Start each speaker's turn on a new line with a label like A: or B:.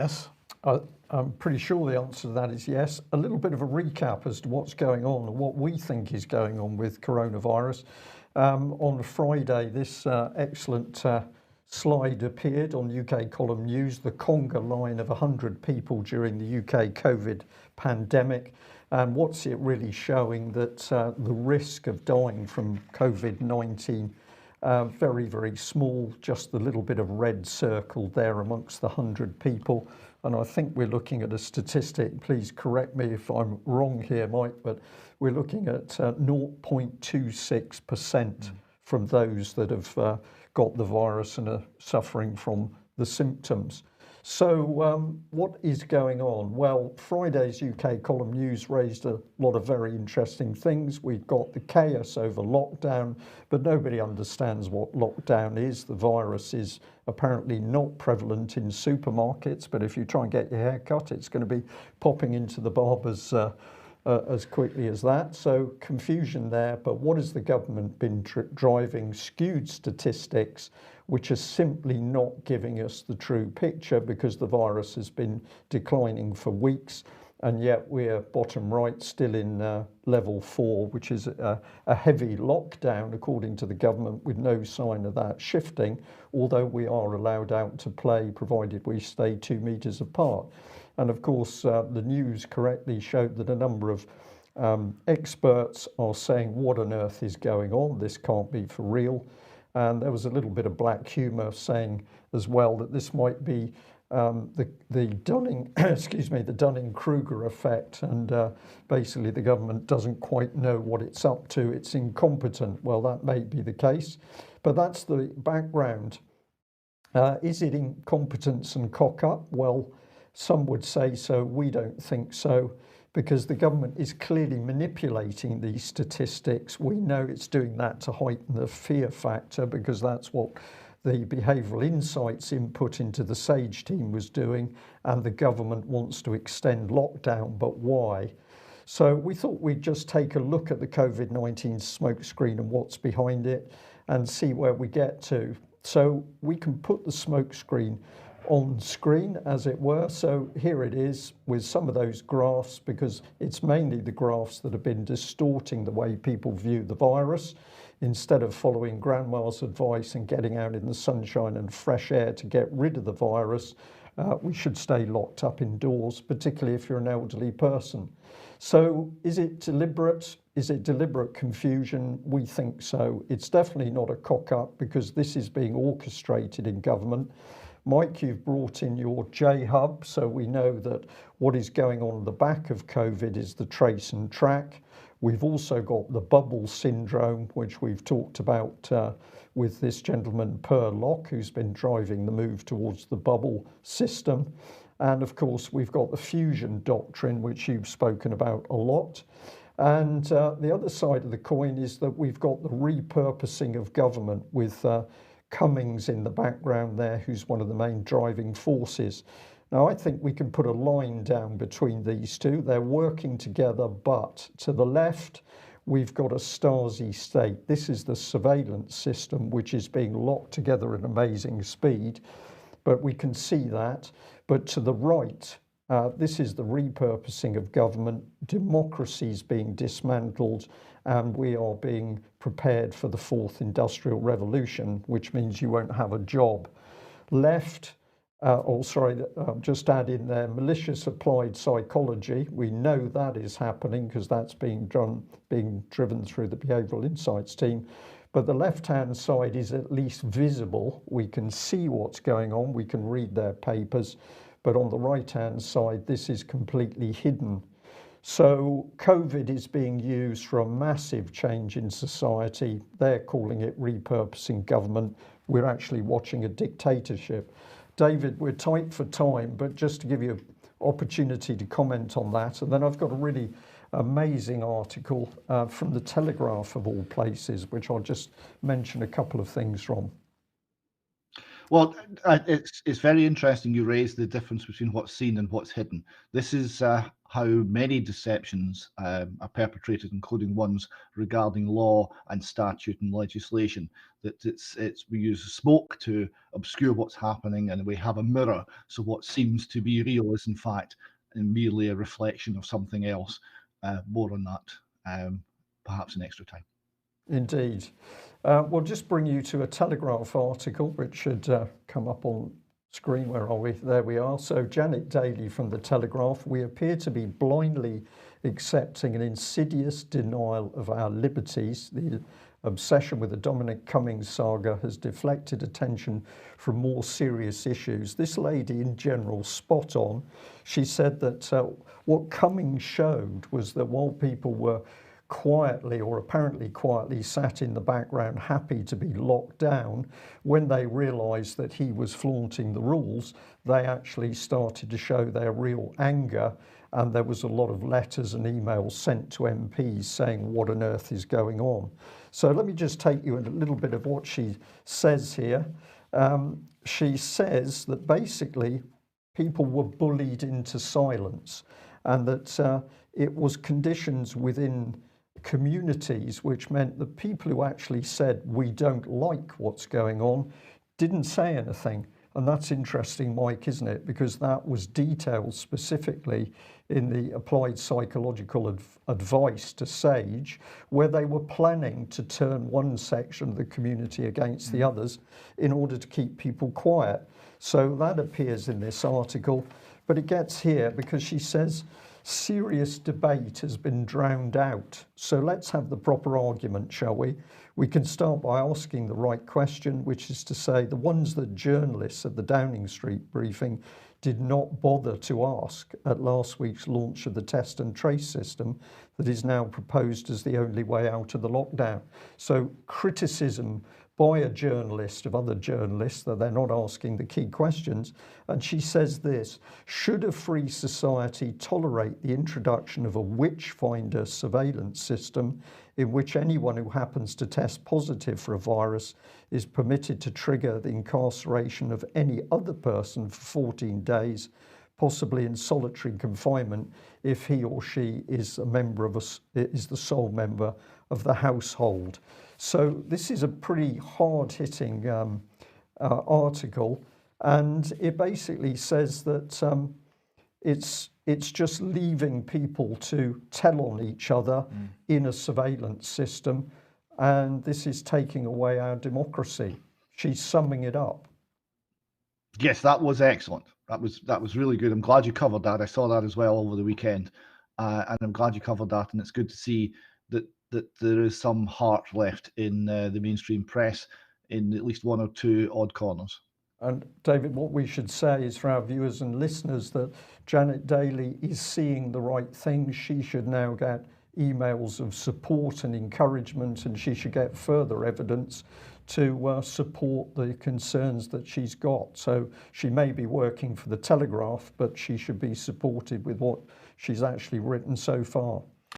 A: Yes, I'm pretty sure the answer to that is yes. A little bit of a recap as to what's going on and what we think is going on with coronavirus. On Friday, this excellent slide appeared on UK column news, the conga line of 100 people during the UK COVID pandemic. And what's it really showing? That the risk of dying from COVID-19 very, very small, just the little bit of red circle there amongst the 100 people. And I think we're looking at a statistic, please correct me if I'm wrong here, Mike, but we're looking at 0.26% from those that have got the virus and are suffering from the symptoms. So what is going on? Well, Friday's UK column news raised a lot of very interesting things. We've got the chaos over lockdown, but nobody understands what lockdown is. The virus is apparently not prevalent in supermarkets, but if you try and get your hair cut, it's going to be popping into the barbers as quickly as that. So confusion there. But what has the government been driving? Skewed statistics, which are simply not giving us the true picture, because the virus has been declining for weeks, and yet we're bottom right still in level 4, which is a heavy lockdown according to the government, with no sign of that shifting, although we are allowed out to play provided we stay 2 meters apart. And of course the news correctly showed that a number of experts are saying, what on earth is going on? This can't be for real. And there was a little bit of black humour saying as well that this might be the Dunning, excuse me, the Dunning-Kruger effect, and basically the government doesn't quite know what it's up to. It's incompetent. Well, that may be the case, but that's the background. Is it incompetence and cock up? Well, some would say so. We don't think so, because the government is clearly manipulating these statistics. We know it's doing that to heighten the fear factor, because that's what the behavioural insights input into the SAGE team was doing, and the government wants to extend lockdown, but why? So we thought we'd just take a look at the COVID-19 smokescreen and what's behind it and see where we get to. So we can put the smokescreen on screen, as it were. So here it is with some of those graphs, because it's mainly the graphs that have been distorting the way people view the virus. Instead of following grandma's advice and getting out in the sunshine and fresh air to get rid of the virus, we should stay locked up indoors, particularly if you're an elderly person. So is it deliberate? Is it deliberate confusion? We think so. It's definitely not a cock up, because this is being orchestrated in government. Mike, you've brought in your J-Hub, so we know that what is going on at the back of COVID is the trace and track. We've also got the bubble syndrome, which we've talked about with this gentleman Per Locke, who's been driving the move towards the bubble system. And of course, we've got the fusion doctrine, which you've spoken about a lot. And the other side of the coin is that we've got the repurposing of government, with Cummings in the background there, who's one of the main driving forces. Now, I think we can put a line down between these two. They're working together, but to the left, we've got a Stasi state. This is the surveillance system, which is being locked together at amazing speed, but we can see that. But to the right, this is the repurposing of government. Democracy is being dismantled, and we are being prepared for the 4th industrial revolution, which means you won't have a job. Left, just add in there, malicious applied psychology. We know that is happening, because that's being driven through the behavioural insights team. But the left-hand side is at least visible. We can see what's going on. We can read their papers. But on the right-hand side, this is completely hidden. So COVID is being used for a massive change in society. They're calling it repurposing government. We're actually watching a dictatorship. David, we're tight for time, but just to give you an opportunity to comment on that. And then I've got a really amazing article from the Telegraph, of all places, which I'll just mention a couple of things from.
B: Well, it's very interesting you raise the difference between what's seen and what's hidden. This is how many deceptions are perpetrated, including ones regarding law and statute and legislation. That we use smoke to obscure what's happening, and we have a mirror, so what seems to be real is in fact merely a reflection of something else. More on that, perhaps in extra time.
A: Indeed. We'll just bring you to a Telegraph article, which should come up on screen. Where are we? There we are. So, Janet Daly from the Telegraph. We appear to be blindly accepting an insidious denial of our liberties. The obsession with the Dominic Cummings saga has deflected attention from more serious issues. This lady, in general, spot on. She said that what Cummings showed was that while people were quietly, or apparently quietly, sat in the background happy to be locked down, when they realised that he was flaunting the rules, they actually started to show their real anger, and there was a lot of letters and emails sent to MPs saying what on earth is going on. So let me just take you in a little bit of what she says here. She says that basically people were bullied into silence, and that it was conditions within communities which meant the people who actually said we don't like what's going on didn't say anything. And that's interesting, Mike, isn't it? Because that was detailed specifically in the applied psychological advice to SAGE, where they were planning to turn one section of the community against the others in order to keep people quiet. So that appears in this article, but it gets here because she says serious debate has been drowned out. So let's have the proper argument, shall we? We can start by asking the right question, which is to say the ones that journalists at the Downing Street briefing did not bother to ask at last week's launch of the test and trace system that is now proposed as the only way out of the lockdown. So criticism by a journalist of other journalists that they're not asking the key questions. And she says this: should a free society tolerate the introduction of a witch finder surveillance system in which anyone who happens to test positive for a virus is permitted to trigger the incarceration of any other person for 14 days, possibly in solitary confinement, if he or she is a member of is the sole member of the household? So this is a pretty hard-hitting article, and it basically says that it's just leaving people to tell on each other in a surveillance system, and this is taking away our democracy. She's summing it up.
B: Yes, that was excellent. That was really good. I'm glad you covered that. I saw that as well over the weekend, and I'm glad you covered that. And it's good to see that there is some heart left in the mainstream press, in at least one or two odd corners.
A: And David, what we should say is for our viewers and listeners that Janet Daly is seeing the right things. She should now get emails of support and encouragement, and she should get further evidence to support the concerns that she's got. So she may be working for the Telegraph, but she should be supported with what she's actually written so far.